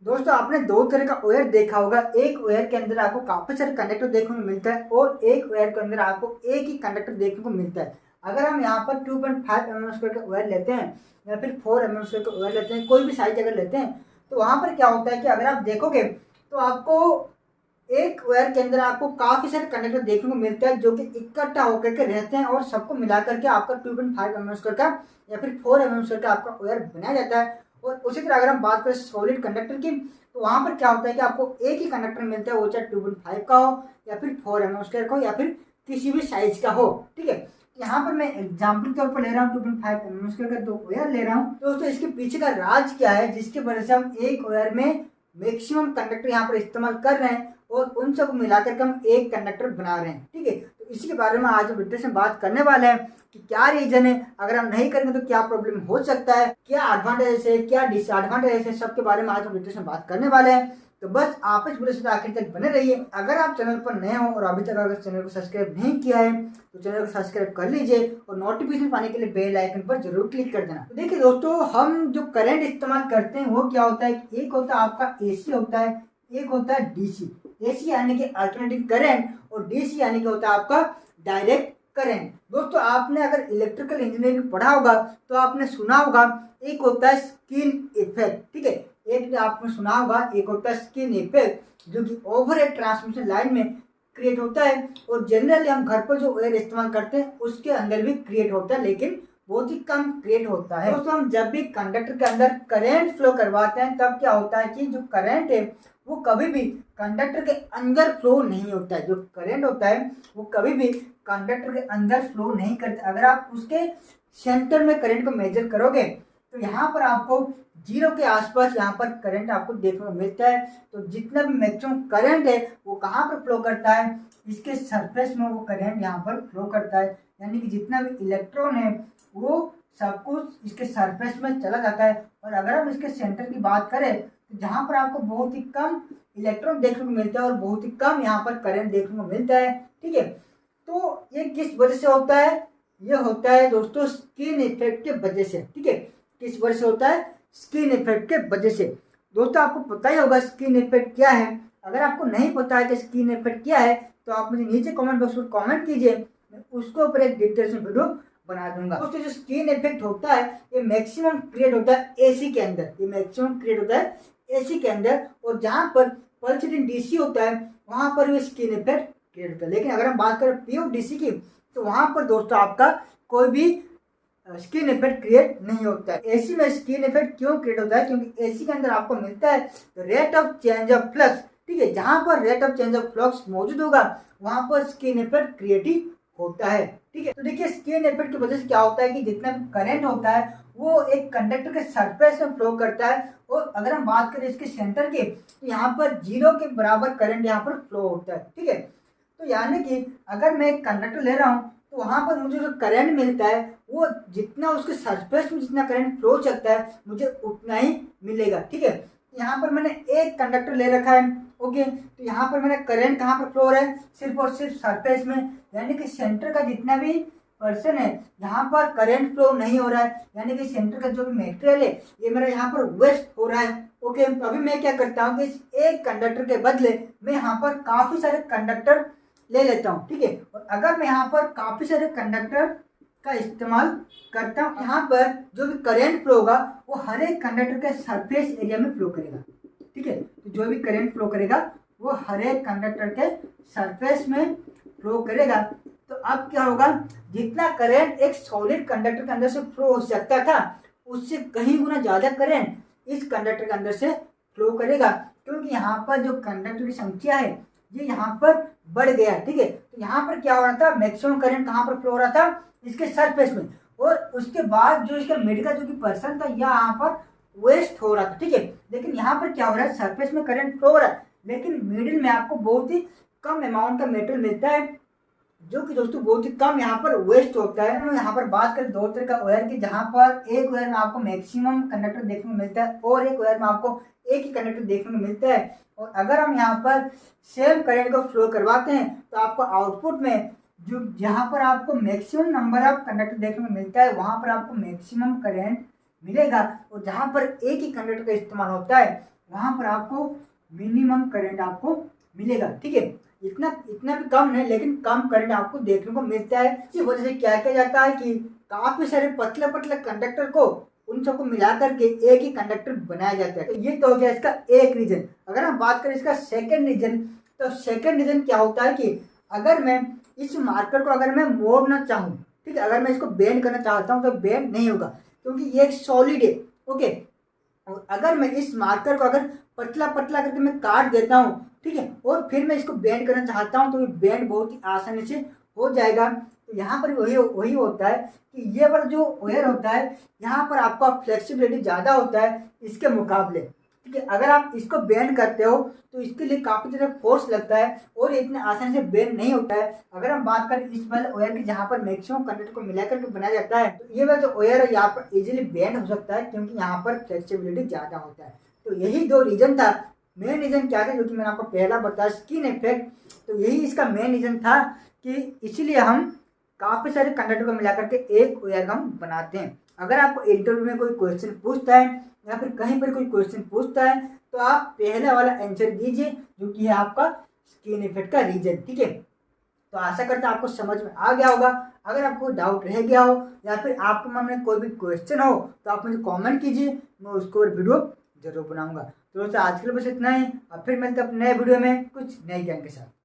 दोस्तों आपने दो तरह का वायर देखा होगा। एक वायर के अंदर आपको काफी सारे कंडक्टर देखने को मिलता है और एक वायर के अंदर आपको एक ही कंडक्टर देखने को मिलता है। अगर हम यहाँ पर 2.5 mm² का वायर लेते हैं या फिर 4 mm² का वायर लेते हैं, कोई भी साइज अगर लेते हैं, तो वहां पर क्या होता है कि अगर आप देखोगे तो आपको एक वायर के अंदर आपको काफी सारे कंडक्टर देखने को मिलते हैं जो कि इकट्ठा होकर के रहते हैं और सबको मिलाकर के आपका 2.5 mm² का या फिर 4 mm² का आपका वायर बनाया जाता है। और उसी तरह अगर हम बात करें सॉलिड कंडक्टर की, तो वहां पर क्या होता है कि आपको एक ही कंडक्टर मिलता है, वो चाहे 2.5 का हो या फिर 4 mm² का हो या फिर किसी भी साइज का हो। ठीक है, यहाँ पर मैं एग्जाम्पल के तौर पर ले रहा हूँ 2.5 mm² का दो वायर ले रहा हूँ। दोस्तों इसके पीछे का राज क्या है जिसकी वजह से हम एक वायर में मैक्सिमम कंडक्टर यहाँ पर इस्तेमाल कर रहे हैं और उन सबको मिलाकर के हम एक कंडक्टर बना रहे हैं। ठीक है, तो इसी के बारे में आज हम वीडियो में बात करने वाले हैं कि क्या रीजन है, अगर हम नहीं करेंगे तो क्या प्रॉब्लम हो सकता है, क्या एडवांटेज है, क्या डिसएडवांटेज है, सबके बारे में आज हम वीडियो में बात करने वाले हैं। तो बस आप इस वीडियो से आखिर तक बने रहिए। अगर आप चैनल पर नए हो और अभी तक अगर चैनल को सब्सक्राइब नहीं किया है तो चैनल को सब्सक्राइब कर लीजिए और नोटिफिकेशन पाने के लिए बेल आइकन पर जरूर क्लिक कर देना। तो देखिए दोस्तों, हम जो करंट इस्तेमाल करते हैं वो क्या होता है, एक होता है आपका एसी होता है, एक होता है डीसी। एसी यानी कि अल्टरनेटिंग करंट और डीसी यानी कि होता है आपका डायरेक्ट करंट। दोस्तों आपने अगर इलेक्ट्रिकल इंजीनियरिंग पढ़ा होगा तो आपने सुना होगा एक होता है स्किन इफेक्ट। ठीक है, एक आपने सुना होगा एक होता है स्किन इफेक्ट जो कि ओवर हेड ट्रांसमिशन लाइन में क्रिएट होता है और जनरली हम घर पर जो वायर इस्तेमाल करते हैं उसके अंदर भी क्रिएट होता है, लेकिन बहुत ही कम क्रिएट होता है। दोस्तों हम जब भी कंडक्टर के अंदर करंट फ्लो करवाते हैं तब क्या होता है कि जो करंट है वो कभी भी कंडक्टर के अंदर फ्लो नहीं होता है। जो करंट होता है वो कभी भी कंडक्टर के अंदर फ्लो नहीं करता। अगर आप उसके सेंटर में करंट को मेजर करोगे तो यहाँ पर आपको जीरो के आसपास यहाँ पर करंट आपको देखने को मिलता है। तो जितना भी मैक्सिमम करंट है वो कहाँ पर फ्लो करता है, इसके सरफेस में वो करंट यहाँ पर फ्लो करता है। यानी कि जितना भी इलेक्ट्रॉन है वो सब कुछ इसके सरफेस में चला जाता है। और अगर हम इसके सेंटर की बात करें तो जहाँ पर आपको बहुत ही कम इलेक्ट्रॉन देखने को मिलता है और बहुत ही कम यहाँ पर करंट देखने को मिलता है। ठीक है, तो ये किस वजह से होता है, ये होता है दोस्तों स्किन इफेक्ट के वजह से। ठीक है, किस वजह से होता है, स्किन इफेक्ट के वजह से। दोस्तों आपको पता ही होगा स्किन इफेक्ट क्या है। अगर आपको नहीं पता है कि स्किन इफेक्ट क्या है तो आप मुझे नीचे कमेंट बॉक्स में कमेंट कीजिए, मैं उसके ऊपर एक डिटेल में वीडियो बना दूंगा। दोस्तों जो स्किन इफेक्ट होता है ये मैक्सिमम क्रिएट होता है एसी के अंदर, ये मैक्सिमम क्रिएट होता है एसी के अंदर। और जहाँ पर पल्सेटिंग डीसी होता है वहां पर भी स्किन इफेक्ट क्रिएट होता है। लेकिन अगर हम बात करें प्योर डीसी की तो वहां पर दोस्तों आपका कोई भी स्किन इफेक्ट क्रिएट नहीं होता है। एसी में स्किन इफेक्ट क्यों क्रिएट होता है, क्योंकि एसी के अंदर आपको मिलता है rate of change of flux. ठीक है, जहां पर rate of change of flux मौजूद होगा वहां पर स्किन इफेक्ट क्रिएट होता है। ठीक है, तो देखिए स्किन इफेक्ट की वजह से क्या होता है कि जितना भी करंट होता है वो एक कंडक्टर के सरफेस में फ्लो करता है। और अगर हम बात करें इसके सेंटर की तो यहाँ पर जीरो के बराबर करंट यहाँ पर फ्लो होता है। ठीक है, तो यानी कि अगर मैं एक कंडक्टर ले रहा हूँ तो वहां पर मुझे जो करंट मिलता है वो जितना उसके सरफेस में जितना करंट फ्लो चलता है मुझे उतना ही मिलेगा। ठीक है, यहाँ पर मैंने एक कंडक्टर ले रखा है। ओके, तो यहाँ पर मेरा करंट कहाँ पर फ्लो हो रहा है, सिर्फ और सिर्फ सरफेस में, यानी कि सेंटर का जितना भी पर्सन है जहाँ पर करंट फ्लो नहीं हो रहा है, यानी कि सेंटर का जो भी मटेरियल है ये मेरा यहाँ पर वेस्ट हो रहा है। ओके, तो अभी मैं क्या करता हूँ कि इस एक कंडक्टर के बदले मैं यहाँ पर काफी सारे कंडक्टर ले लेता हूँ। ठीक है, और अगर मैं यहाँ पर काफी सारे कंडक्टर का इस्तेमाल करता हूँ, यहाँ पर जो भी करंट फ्लो होगा वो हर एक कंडक्टर के सरफेस एरिया में फ्लो करेगा। ठीक है, तो जो भी करंट फ्लो करेगा वो हर एक कंडक्टर के सरफेस में फ्लो करेगा। तो अब क्या होगा, जितना करंट एक सॉलिड कंडक्टर के अंदर से फ्लो हो सकता था उससे कहीं गुना ज्यादा करंट इस कंडक्टर के अंदर से फ्लो करेगा, क्योंकि यहाँ पर जो कंडक्टर की संख्या है ये यहाँ पर बढ़ गया। ठीक है, तो यहाँ पर क्या हो रहा था, मैक्सिमम करंट कहाँ पर फ्लो हो रहा था, इसके सरफेस में, और उसके बाद जो इसका मिड का जो कि पर्सन था यहाँ पर वेस्ट हो रहा था। ठीक है, लेकिन यहाँ पर क्या हो रहा है, सरफेस में करंट फ्लो हो रहा है लेकिन मिडिल में आपको बहुत ही कम अमाउंट का मेटेरियल मिलता है जो कि दोस्तों बहुत ही कम यहाँ पर वेस्ट होता है। हम यहाँ पर बात करें दो तरह का वायर की, जहाँ पर एक वायर में आपको मैक्सिमम कंडक्टर देखने को मिलता है और एक वायर में आपको एक ही कंडक्टर देखने को मिलता है। और अगर हम यहाँ पर सेम करंट को फ्लो करवाते हैं तो आपको आउटपुट में जो जहाँ पर आपको मैक्सिमम नंबर ऑफ कंडक्टर देखने को मिलता है वहाँ पर आपको मैक्सिमम करंट मिलेगा। और जहाँ पर एक ही कंडक्टर का इस्तेमाल होता है वहां पर आपको मिनिमम करंट आपको मिलेगा। ठीक है, इतना इतना भी कम नहीं, लेकिन कम करंट आपको देखने को मिलता है। इसी वजह से क्या किया जाता है कि काफी सारे पतले पतले कंडक्टर को उन सबको मिला करके एक ही कंडक्टर बनाया जाता है। तो ये तो हो गया इसका एक रीजन। अगर हम बात करें इसका सेकंड रीजन, तो सेकंड रीजन क्या होता है कि अगर मैं इस मार्कर को अगर मैं मोड़ना चाहूँ, ठीक है, अगर मैं इसको बेंड करना चाहता हूँ तो बेंड नहीं होगा, क्योंकि ये एक सॉलिड है। ओके, और अगर मैं इस मार्कर को अगर पतला पतला करके मैं काट देता हूँ, ठीक है, और फिर मैं इसको बेंड करना चाहता हूँ, तो ये बेंड बहुत ही आसानी से हो जाएगा। तो यहाँ पर वही वही होता है कि ये वाला जो वायर होता है, यहाँ पर आपका फ्लेक्सिबिलिटी ज़्यादा होता है इसके मुकाबले। ठीक है, अगर आप इसको बेंड करते हो तो इसके लिए काफ़ी ज़्यादा फोर्स लगता है और ये इतने आसानी से बेंड नहीं होता है। अगर हम बात करें इस वाले वायर की जहाँ पर मैक्सिमम कंडक्टर को मिलाकर के बनाया जाता है, तो ये वाला जो वायर है यहाँ पर इजीली बेंड हो सकता है, क्योंकि यहाँ पर फ्लेक्सिबिलिटी ज़्यादा होता है। तो यही दो रीजन था। मेन रीजन क्या था, जो कि मैंने आपको पहला बताया, स्किन इफेक्ट। तो यही इसका मेन रीजन था कि इसीलिए हम काफ़ी सारे कंडक्टर को मिला करके एक वायर हम बनाते हैं। अगर आपको इंटरव्यू में कोई क्वेश्चन पूछता है या फिर कहीं पर कोई क्वेश्चन पूछता है, तो आप पहले वाला आंसर दीजिए, जो कि है आपका स्किन इफेक्ट का रीजन। ठीक है, तो आशा करता हूं आपको समझ में आ गया होगा। अगर आपको डाउट रह गया हो या फिर आपके मन में कोई भी क्वेश्चन हो, तो आप मुझे कमेंट कीजिए, मैं उसको वीडियो जरूर बनाऊंगा। तो दोस्तों आज के लिए बस इतना ही। अब फिर मिलते हैं अपने नए वीडियो में कुछ नए ज्ञान के साथ।